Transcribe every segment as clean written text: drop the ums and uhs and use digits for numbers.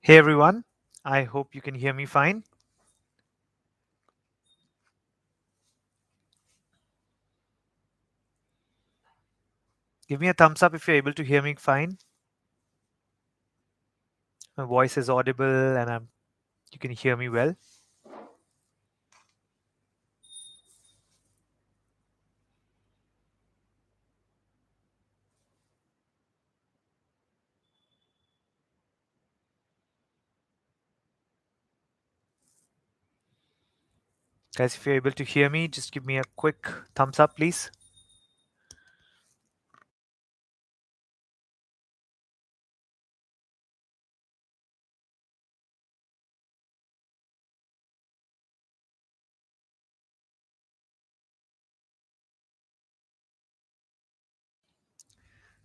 Hey everyone, I hope you can hear me fine. Give me a thumbs up if you're able to hear me fine. My voice is audible and you can hear me well. Guys, if you're able to hear me, just give me a quick thumbs up, please.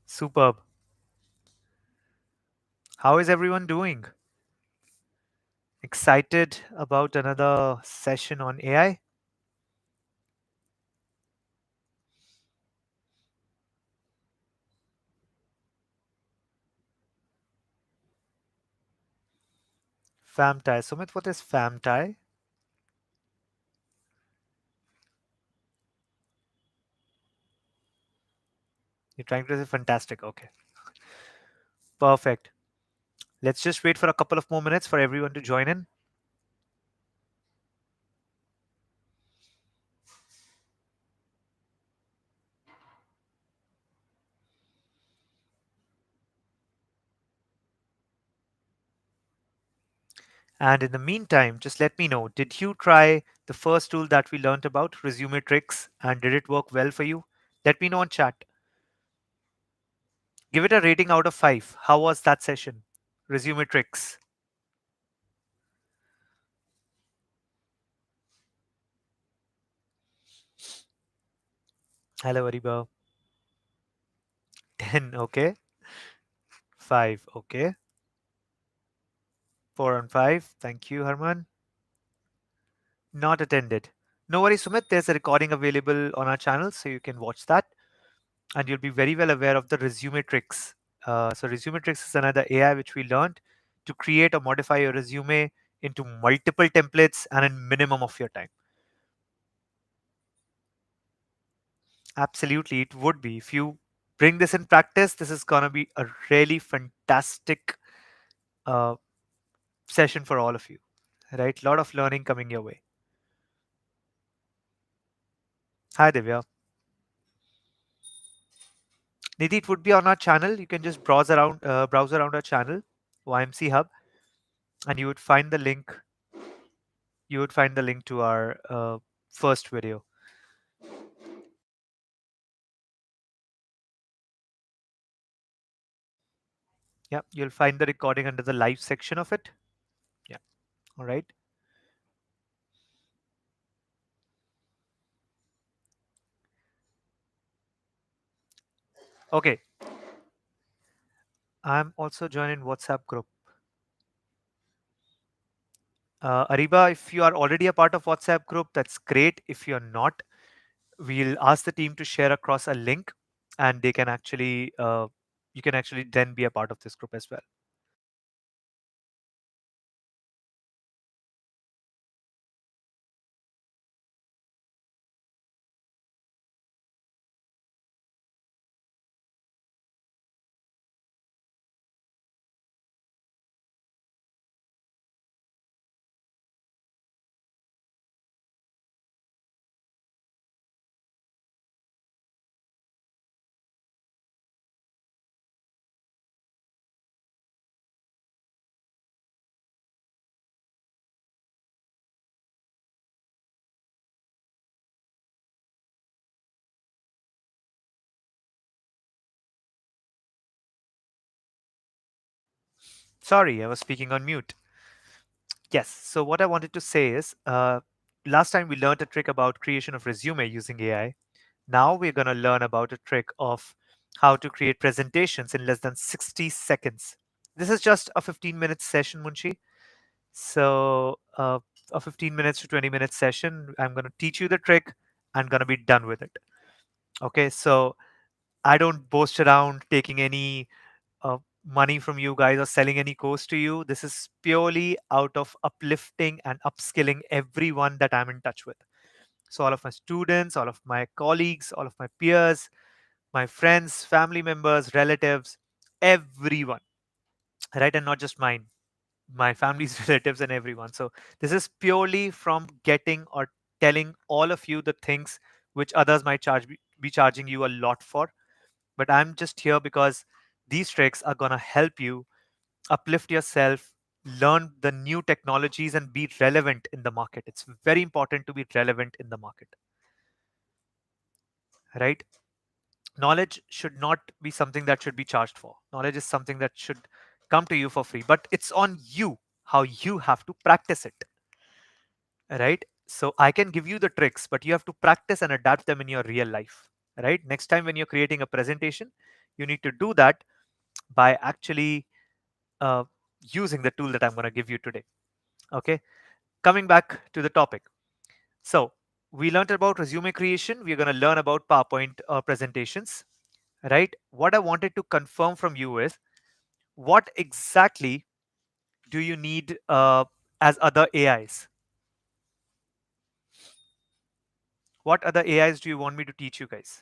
Superb. How is everyone doing? Excited about another session on AI? FamTie. Sumit, what is FamTie? You're trying to say fantastic. Okay. Perfect. Let's just wait for a couple of more minutes for everyone to join in. And in the meantime, just let me know, did you try the first tool that we learned about, Resume Tricks, and did it work well for you? Let me know on chat. Give it a rating out of 5. How was that session? Resume Tricks. Hello, Ariba. 10, okay. 5, okay. 4 on 5. Thank you, Harman. Not attended. No worries, Sumit. There's a recording available on our channel, so you can watch that. And you'll be very well aware of the Resume Tricks. So Resume Tricks is another AI which we learned to create or modify your resume into multiple templates and in minimum of your time. Absolutely, it would be. If you bring this in practice, this is going to be a really fantastic uh, session for all of you, right? A lot of learning coming your way. Hi, Divya. Nidhi, it would be on our channel. You can just browse around our channel, YMC Hub, and you would find the link. You would find the link to our first video. Yeah, you'll find the recording under the live section of it. Yeah, all right. Okay, I'm also joining WhatsApp group. Ariba, if you are already a part of WhatsApp group, that's great. If you're not, we'll ask the team to share across a link, and they can actually, you can actually then be a part of this group as well. Sorry, I was speaking on mute. Yes. So what I wanted to say is, last time we learned a trick about creation of resume using AI. Now we're going to learn about a trick of how to create presentations in less than 60 seconds. This is just a 15-minute session, Munshi. So a 15 minutes to 20 minute session. I'm going to teach you the trick. I'm going to be done with it. Okay. So I don't boast around taking any uh, money from you guys or selling any course to you. This is purely out of uplifting and upskilling everyone that I'm in touch with. So, all of my students, all of my colleagues, all of my peers, my friends, family members, relatives, everyone, right? And not just mine, my family's relatives and everyone. So, this is purely from getting or telling all of you the things which others might be charging you a lot for. But I'm just here because these tricks are going to help you uplift yourself, learn the new technologies, and be relevant in the market. It's very important to be relevant in the market, right? Knowledge should not be something that should be charged for. Knowledge is something that should come to you for free, but it's on you how you have to practice it, right? So I can give you the tricks, but you have to practice and adapt them in your real life, right? Next time when you're creating a presentation, you need to do that by actually uh, using the tool that I'm going to give you today. Okay, coming back to the topic. So we learned about resume creation. We're going to learn about PowerPoint presentations, right? What I wanted to confirm from you is what exactly do you need as other AIs? What other AIs do you want me to teach you guys?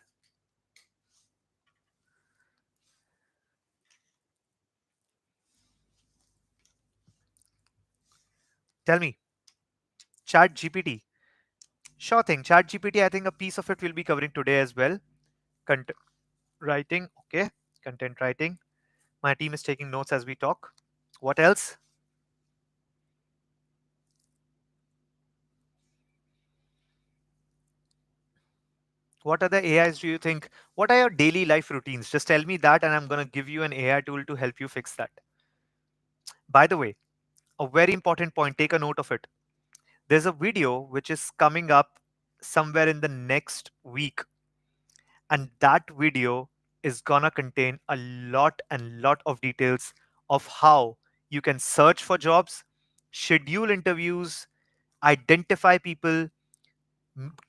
Tell me. Chat GPT. Sure thing. Chat GPT, I think a piece of it will be covering today as well. Content writing. Okay. Content writing. My team is taking notes as we talk. What else? What other AIs do you think? What are your daily life routines? Just tell me that, and I'm going to give you an AI tool to help you fix that. By the way, a very important point, take a note of it. There's a video which is coming up somewhere in the next week, and that video is gonna contain a lot and lot of details of how you can search for jobs, schedule interviews, identify people,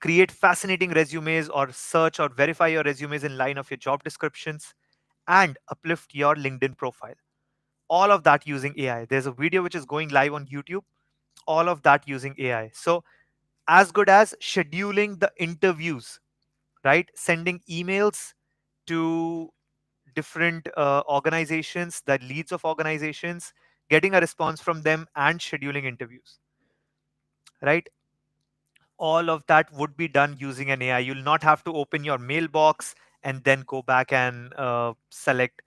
create fascinating resumes, or search or verify your resumes in line of your job descriptions, and uplift your LinkedIn profile. All of that using AI. There's a video which is going live on YouTube, all of that using AI. So, as good as scheduling the interviews, right? Sending emails to different organizations, the leads of organizations, getting a response from them, and scheduling interviews, right? All of that would be done using an AI. You'll not have to open your mailbox and then go back and select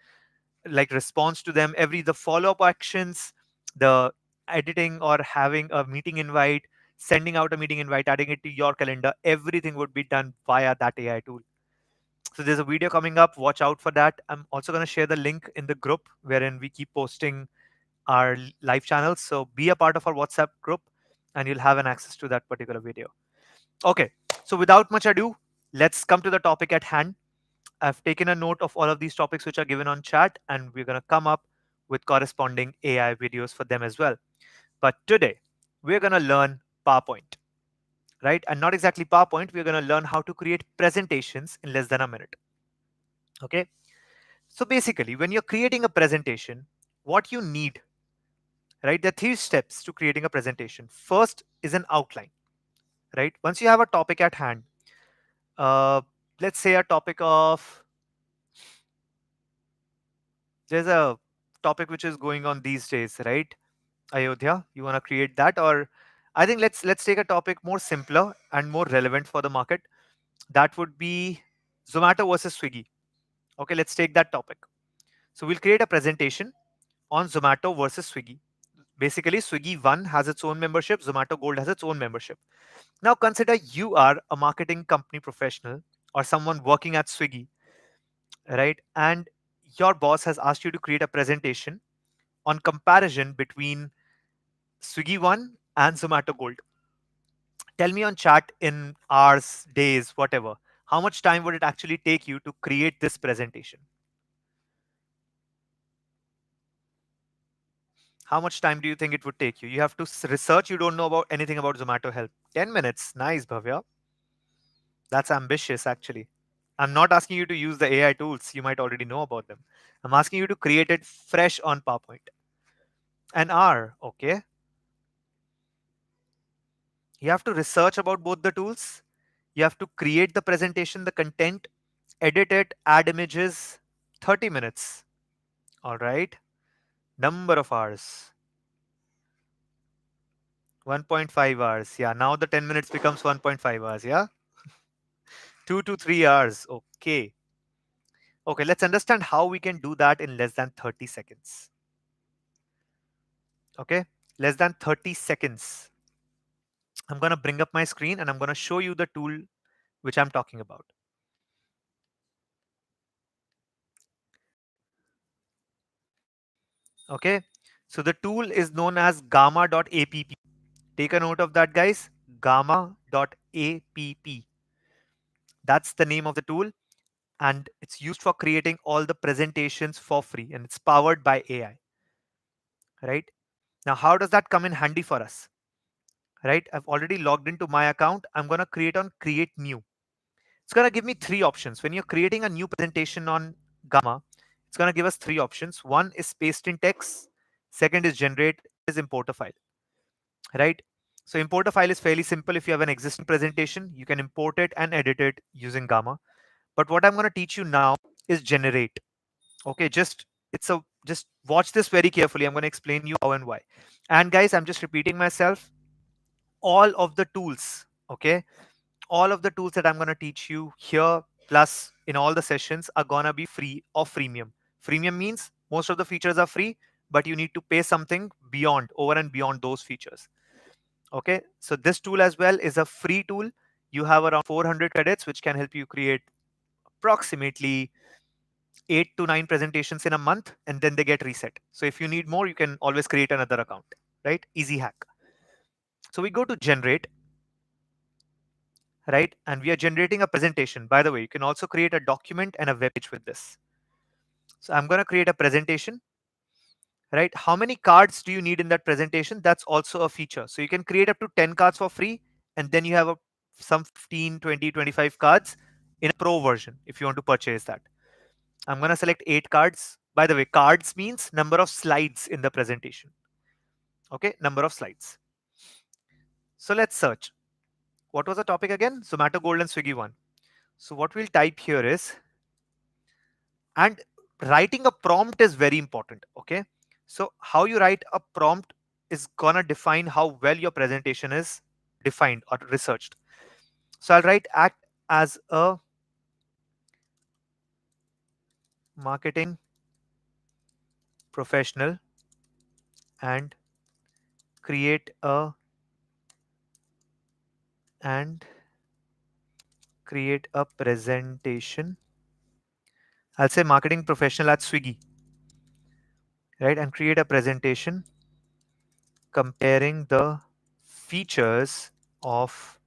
like response to them. Every the follow-up actions, the editing or having a meeting invite, sending out a meeting invite, adding it to your calendar, everything would be done via that AI tool. So there's a video coming up. Watch out for that. I'm also going to share the link in the group wherein we keep posting our live channels. So be a part of our WhatsApp group and you'll have an access to that particular video. Okay. So without much ado, let's come to the topic at hand. I've taken a note of all of these topics which are given on chat, and we're going to come up with corresponding AI videos for them as well. But today, we're going to learn PowerPoint, right? And not exactly PowerPoint, we're going to learn how to create presentations in less than a minute. Okay. So basically, when you're creating a presentation, what you need, right? There are three steps to creating a presentation. First is an outline, right? Once you have a topic at hand, uh, let's say a topic of, there's a topic which is going on these days, right? Ayodhya, you want to create that, or I think let's take a topic more simpler and more relevant for the market. That would be Zomato versus Swiggy. Okay, let's take that topic. So we'll create a presentation on Zomato versus Swiggy. Basically, Swiggy One has its own membership, Zomato Gold has its own membership. Now consider you are a marketing company professional or someone working at Swiggy, right? And your boss has asked you to create a presentation on comparison between Swiggy One and Zomato Gold. Tell me on chat in hours, days, whatever. How much time would it actually take you to create this presentation? How much time do you think it would take you? You have to research. You don't know about anything about Zomato help. 10 minutes. Nice, Bhavya. That's ambitious, actually. I'm not asking you to use the AI tools. You might already know about them. I'm asking you to create it fresh on PowerPoint. An hour, okay? You have to research about both the tools. You have to create the presentation, the content, edit it, add images. 30 minutes. All right. Number of hours. 1.5 hours. Yeah. Now the 10 minutes becomes 1.5 hours. Yeah. 2 to 3 hours. Okay. Okay. Let's understand how we can do that in less than 30 seconds. Okay. Less than 30 seconds. I'm going to bring up my screen and I'm going to show you the tool which I'm talking about. Okay. So the tool is known as gamma.app. Take a note of that, guys. Gamma.app. That's the name of the tool. And it's used for creating all the presentations for free. And it's powered by AI. Right. Now, how does that come in handy for us? Right. I've already logged into my account. I'm going to create on create new. It's going to give me three options. When you're creating a new presentation on Gamma, it's going to give us three options. One is paste in text. Second is generate, is import a file, right? So import a file is fairly simple. If you have an existing presentation, you can import it and edit it using Gamma. But what I'm going to teach you now is generate. Okay, just watch this very carefully. I'm going to explain you how and why. And guys, I'm just repeating myself. All of the tools, okay, all of the tools that I'm going to teach you here, plus in all the sessions, are going to be free or freemium. Freemium means most of the features are free, but you need to pay something beyond, over and beyond those features. Okay, so this tool as well is a free tool. You have around 400 credits, which can help you create approximately 8 to 9 presentations in a month, and then they get reset. So if you need more, you can always create another account, right? Easy hack. So we go to generate, right? And we are generating a presentation. By the way, you can also create a document and a web page with this. So I'm going to create a presentation, right? How many cards do you need in that presentation? That's also a feature. So you can create up to 10 cards for free, and then you have some 15, 20, 25 cards in a pro version if you want to purchase that. I'm going to select 8 cards. By the way, cards means number of slides in the presentation. Okay, number of slides. So let's search. What was the topic again? Zomato Gold and Swiggy one. So what we'll type here is, and writing a prompt is very important. Okay, so how you write a prompt is gonna define how well your presentation is defined or researched. So I'll write act as a marketing professional and create a and create a presentation. I'll say marketing professional at Swiggy, right? And create a presentation comparing the features of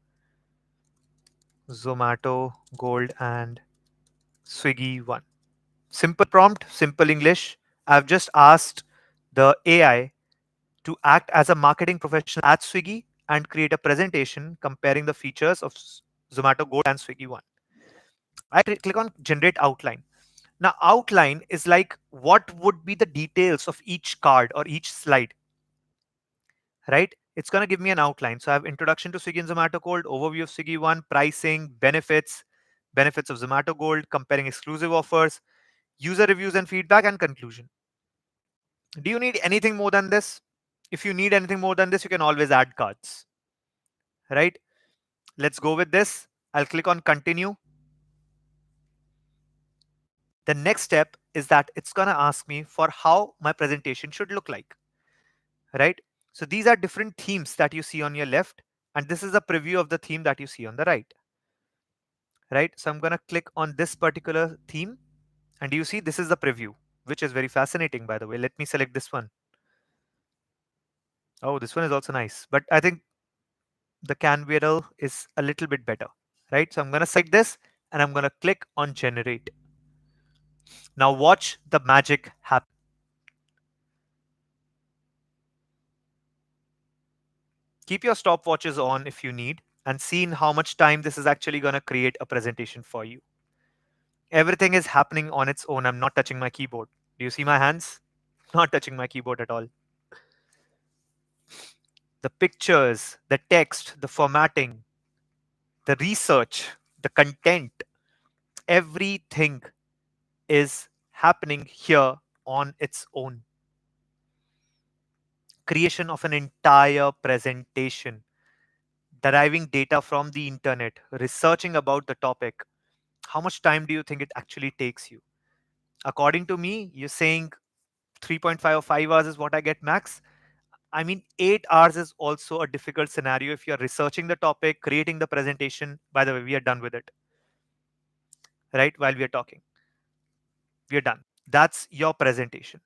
Zomato Gold and Swiggy one. Simple prompt, simple English. I've just asked the AI to act as a marketing professional at Swiggy and create a presentation comparing the features of Zomato Gold and Swiggy one. I click on generate outline. Now, outline is like what would be the details of each card or each slide, right? It's going to give me an outline. So I have introduction to Swiggy and Zomato Gold, overview of Swiggy one, pricing, benefits, benefits of Zomato Gold, comparing exclusive offers, user reviews and feedback, and conclusion. Do you need anything more than this? If you need anything more than this, you can always add cards, right? Let's go with this. I'll click on continue. The next step is that it's going to ask me for how my presentation should look like, right? So these are different themes that you see on your left, and this is a preview of the theme that you see on the right, right? So I'm going to click on this particular theme, and you see this is the preview, which is very fascinating, by the way. Let me select this one. Oh, this one is also nice, but I think the Canvadel is a little bit better, right? So I'm going to select this and I'm going to click on generate. Now watch the magic happen. Keep your stopwatches on if you need and see in how much time this is actually going to create a presentation for you. Everything is happening on its own. I'm not touching my keyboard. Do you see my hands? Not touching my keyboard at all. The pictures, the text, the formatting, the research, the content, everything is happening here on its own. Creation of an entire presentation, deriving data from the internet, researching about the topic. How much time do you think it actually takes you? According to me, you're saying 3.5 or 5 hours is what I get max. I mean, 8 hours is also a difficult scenario if you're researching the topic, creating the presentation. By the way, we are done with it, right? While we are talking, we are done. That's your presentation.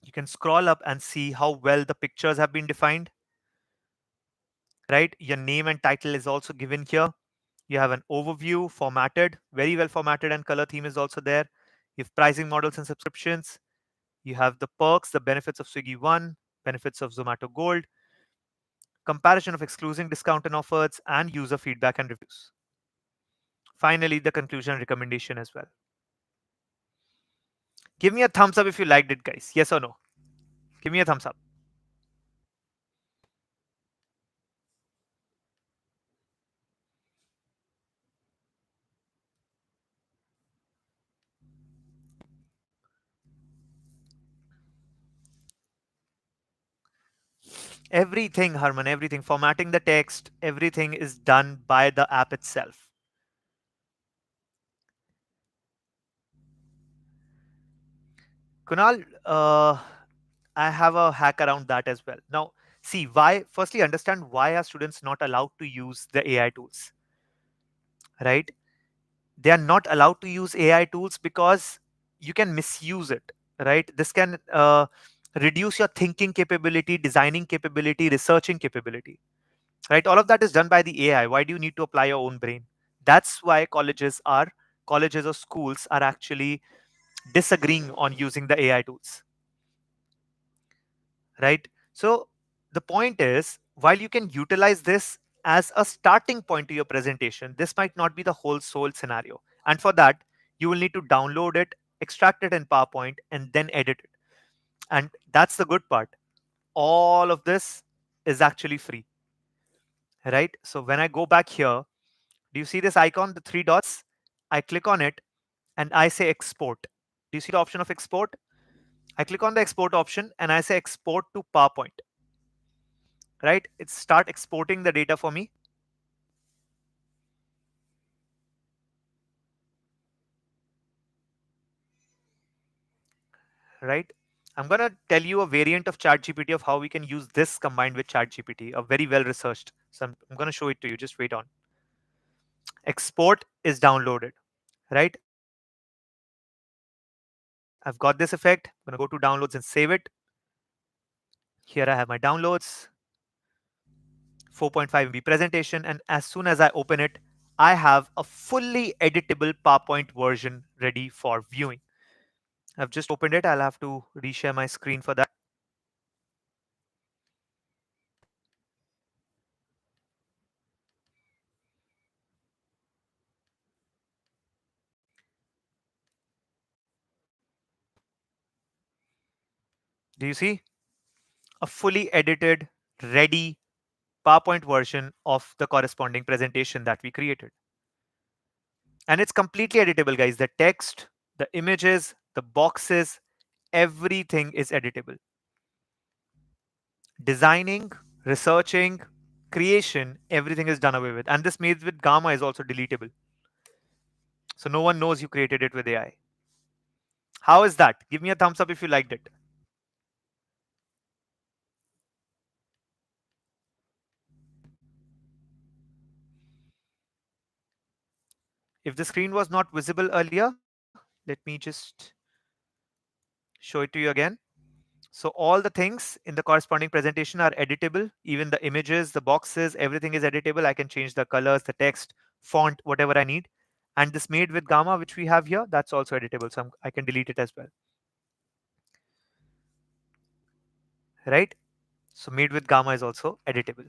You can scroll up and see how well the pictures have been defined, right? Your name and title is also given here. You have an overview formatted, very well formatted, and color theme is also there. You have pricing models and subscriptions. You have the perks, the benefits of Swiggy One, benefits of Zomato Gold, comparison of exclusive discount and offers, and user feedback and reviews. Finally, the conclusion and recommendation as well. Give me a thumbs up if you liked it, guys. Yes or no? Give me a thumbs up. Everything, Harman, everything, formatting the text, everything is done by the app itself. Kunal, I have a hack around that as well. Now, see why, firstly, understand why are students not allowed to use the AI tools, right? They are not allowed to use AI tools because you can misuse it, right? This can reduce your thinking capability, designing capability, researching capability, right? All of that is done by the AI. Why do you need to apply your own brain? That's why colleges or schools are actually disagreeing on using the AI tools, right? So the point is, while you can utilize this as a starting point to your presentation, this might not be the whole soul scenario. And for that, you will need to download it, extract it in PowerPoint, and then edit it. And that's the good part. All of this is actually free, right? So when I go back here, do you see this icon, the three dots? I click on it and I say export. Do you see the option of export? I click on the export option and I say export to PowerPoint, right? It start exporting the data for me, right? I'm gonna tell you a variant of ChatGPT of how we can use this combined with ChatGPT, a very well researched. So I'm gonna show it to you. Just wait on. Export is downloaded, right? I've got this effect. I'm gonna go to downloads and save it. Here I have my downloads, 4.5 MB presentation, and as soon as I open it, I have a fully editable PowerPoint version ready for viewing. I've just opened it. I'll have to reshare my screen for that. Do you see? A fully edited, ready PowerPoint version of the corresponding presentation that we created. And it's completely editable, guys. The text, the images, the boxes, everything is editable. Designing, researching, creation, everything is done away with. And this made with Gamma is also deletable. So no one knows you created it with AI. How is that? Give me a thumbs up if you liked it. If the screen was not visible earlier, let me just show it to you again. So all the things in the corresponding presentation are editable. Even the images, the boxes, everything is editable. I can change the colors, the text, font, whatever I need. And this made with Gamma, which we have here, that's also editable. So I can delete it as well, right? So made with Gamma is also editable.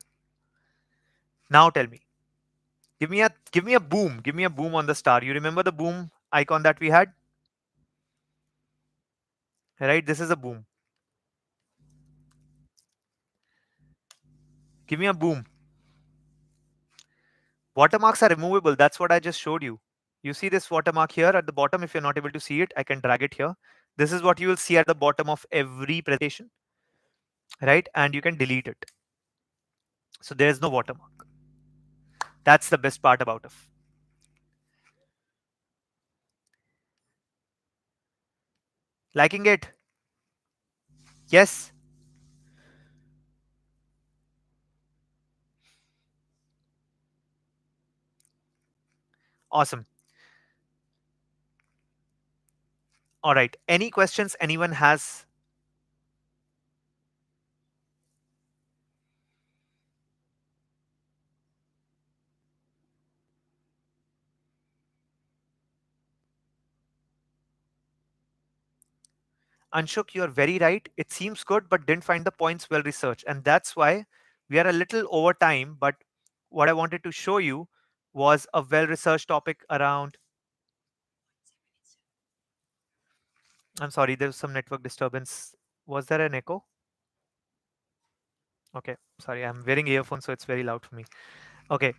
Now tell me, give me a boom, give me a boom on the star. You remember the boom icon that we had, right? This is a boom. Give me a boom. Watermarks are removable. That's what I just showed you. You see this watermark here at the bottom. If you're not able to see it, I can drag it here. This is what you will see at the bottom of every presentation, right? And you can delete it. So there's no watermark. That's the best part about it. Liking it? Yes. Awesome. All right. Any questions anyone has? Anshuk, you're very right. It seems good, but didn't find the points well researched. And that's why we are a little over time. But what I wanted to show you was a well researched topic around. I'm sorry, there was some network disturbance. Was there an echo? Okay, sorry, I'm wearing earphones, so it's very loud for me. Okay,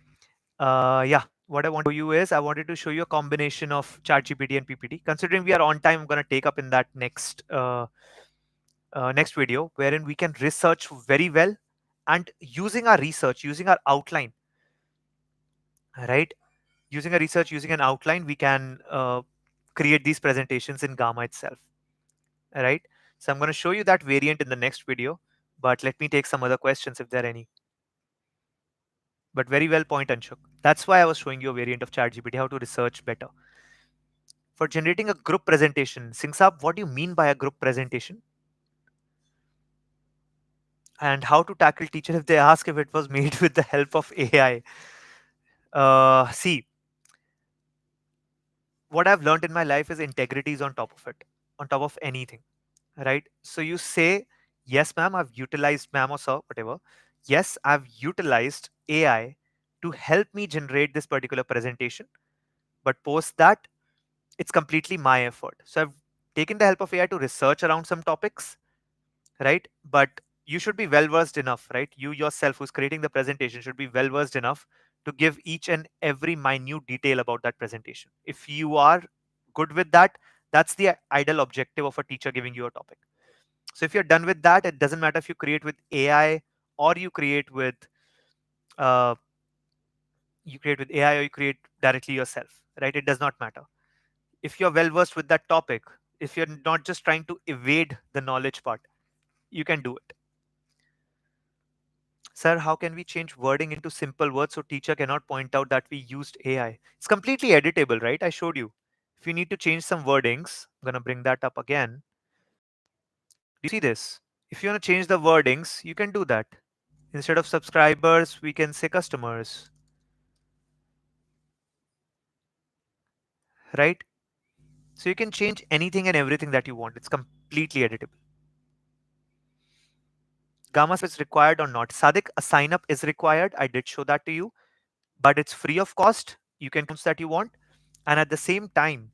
yeah, what I want to show you is I wanted to show you a combination of ChatGPT and PPT. Considering we are on time, I'm going to take up in that next video, wherein we can research very well, and using our research, using our outline, right? Using a research, using an outline, we can create these presentations in Gamma itself, right? So I'm going to show you that variant in the next video, but let me take some other questions if there are any. But very well point, Anshuk. That's why I was showing you a variant of ChatGPT, how to research better. For generating a group presentation, Singsab, what do you mean by a group presentation? And how to tackle teacher if they ask if it was made with the help of AI? See, what I've learned in my life is integrity is on top of it, on top of anything, right? So you say, yes, ma'am, I've utilized, ma'am or sir, whatever. Yes, I've utilized AI to help me generate this particular presentation. But post that, it's completely my effort. So I've taken the help of AI to research around some topics, right? But you should be well versed enough, right? You yourself, who's creating the presentation, should be well versed enough to give each and every minute detail about that presentation. If you are good with that, that's the ideal objective of a teacher giving you a topic. So if you're done with that, it doesn't matter if you create with AI or uh, you create with AI or you create directly yourself, right? It does not matter. If you're well versed with that topic, if you're not just trying to evade the knowledge part, you can do it. Sir, how can we change wording into simple words so teacher cannot point out that we used AI? It's completely editable, right? I showed you. If you need to change some wordings, I'm going to bring that up again. Do you see this? If you want to change the wordings, you can do that. Instead of subscribers, we can say customers, right? So you can change anything and everything that you want. It's completely editable. Gamma is required or not. Sadik, a sign up is required. I did show that to you, but it's free of cost. You can use that you want. And at the same time,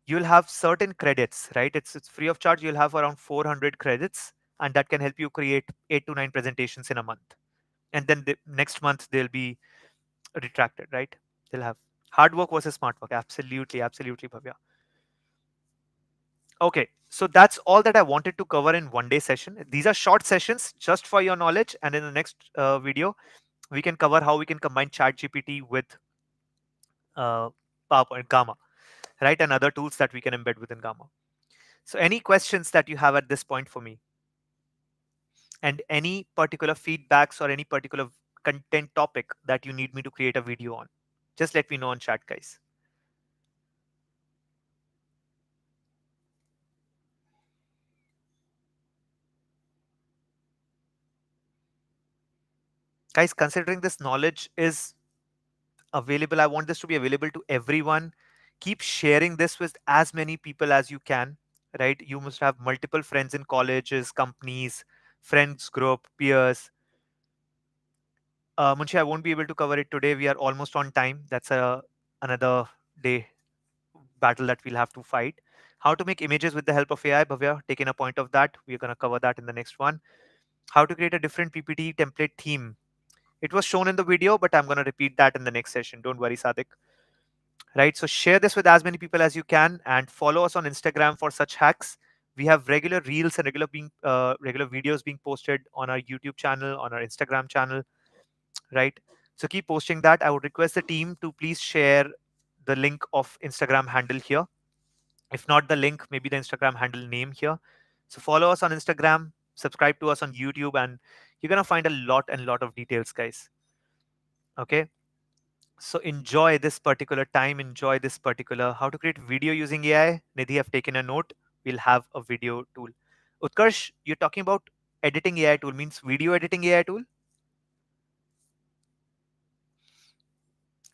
you'll have certain credits, right? It's free of charge. You'll have around 400 credits, and that can help you create 8 to 9 presentations in a month. And then next month they'll be retracted, right? They'll have hard work versus smart work. Absolutely, absolutely, Bhavya. Okay, so that's all that I wanted to cover in 1 day session. These are short sessions just for your knowledge, and in the next video, we can cover how we can combine ChatGPT with uh, PowerPoint, Gamma, right, and other tools that we can embed within Gamma. So, any questions that you have at this point for me, and any particular feedbacks or any particular content topic that you need me to create a video on, just let me know on chat, guys. Guys, considering this knowledge is available, I want this to be available to everyone. Keep sharing this with as many people as you can, right? You must have multiple friends in colleges, companies, friends group, peers. Munshi, I won't be able to cover it today. We are almost on time. That's another day. battle that we'll have to fight. How to make images with the help of AI, Bhavya, taking a point of that. We're going to cover that in the next one. How to create a different PPT template theme. It was shown in the video, but I'm going to repeat that in the next session. Don't worry, Sadik. Right? So share this with as many people as you can and follow us on Instagram for such hacks. We have regular reels and regular videos being posted on our YouTube channel, on our Instagram channel, right? So keep posting that. I would request the team to please share the link of Instagram handle here. If not the link, maybe the Instagram handle name here. So follow us on Instagram, subscribe to us on YouTube, and you're gonna find a lot and lot of details, guys. Okay. So enjoy this particular time, enjoy this particular how to create video using AI. Nidhi have taken a note. We'll have a video tool. Utkarsh, you're talking about editing AI tool means video editing AI tool.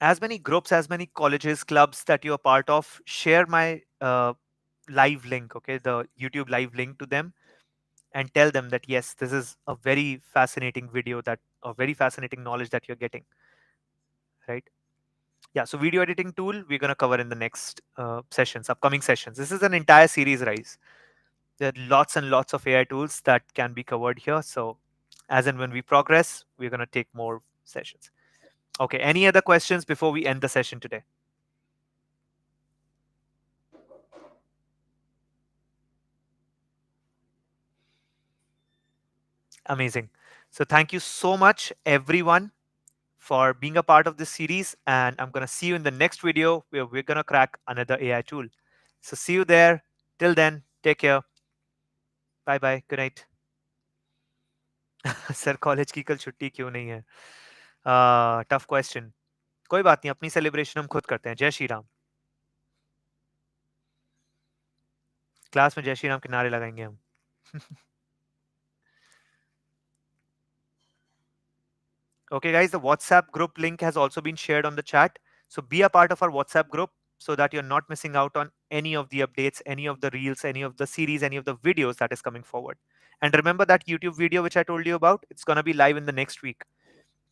As many groups, as many colleges, clubs that you're part of, share my live link, okay, the YouTube live link to them, and tell them that yes, this is a very fascinating video, that a very fascinating knowledge that you're getting, right? Yeah, so video editing tool we're going to cover in the next sessions, upcoming sessions. This is an entire series, Rise. There are lots and lots of AI tools that can be covered here. So as and when we progress, we're going to take more sessions. Okay, any other questions before we end the session today? Amazing. So thank you so much, everyone, for being a part of this series. And I'm going to see you in the next video where we're going to crack another AI tool. So see you there. Till then, take care. Bye bye. Good night. Sir college की कल छुट्टी क्यों नहीं है? Tough question. कोई बात नहीं, अपनी सेलिब्रेशन हम खुद करते हैं. जय श्री राम. क्लास में जय श्री राम के नारे लगाएंगे हम. Okay, guys, the WhatsApp group link has also been shared on the chat. So be a part of our WhatsApp group so that you're not missing out on any of the updates, any of the reels, any of the series, any of the videos that is coming forward. And remember that YouTube video which I told you about, it's going to be live in the next week,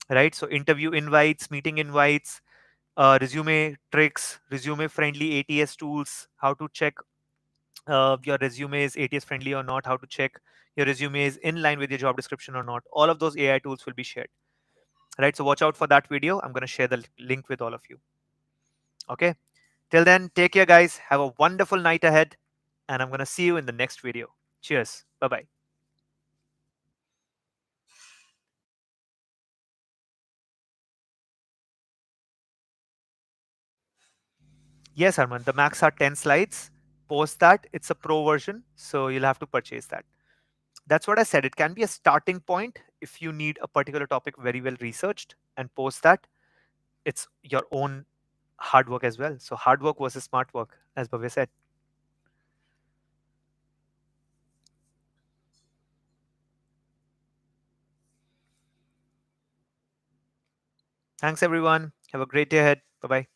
right? So interview invites, meeting invites, resume tricks, resume friendly ATS tools, how to check your resume is ATS friendly or not, how to check your resume is in line with your job description or not. All of those AI tools will be shared, right? So watch out for that video. I'm going to share the link with all of you. Okay. Till then, take care, guys. Have a wonderful night ahead. And I'm going to see you in the next video. Cheers. Bye bye. Yes, Arman, the max are 10 slides. Post that. It's a pro version. So you'll have to purchase that. That's what I said. It can be a starting point if you need a particular topic very well researched, and post that. It's your own hard work as well. So hard work versus smart work, as Bhavya said. Thanks, everyone. Have a great day ahead. Bye bye.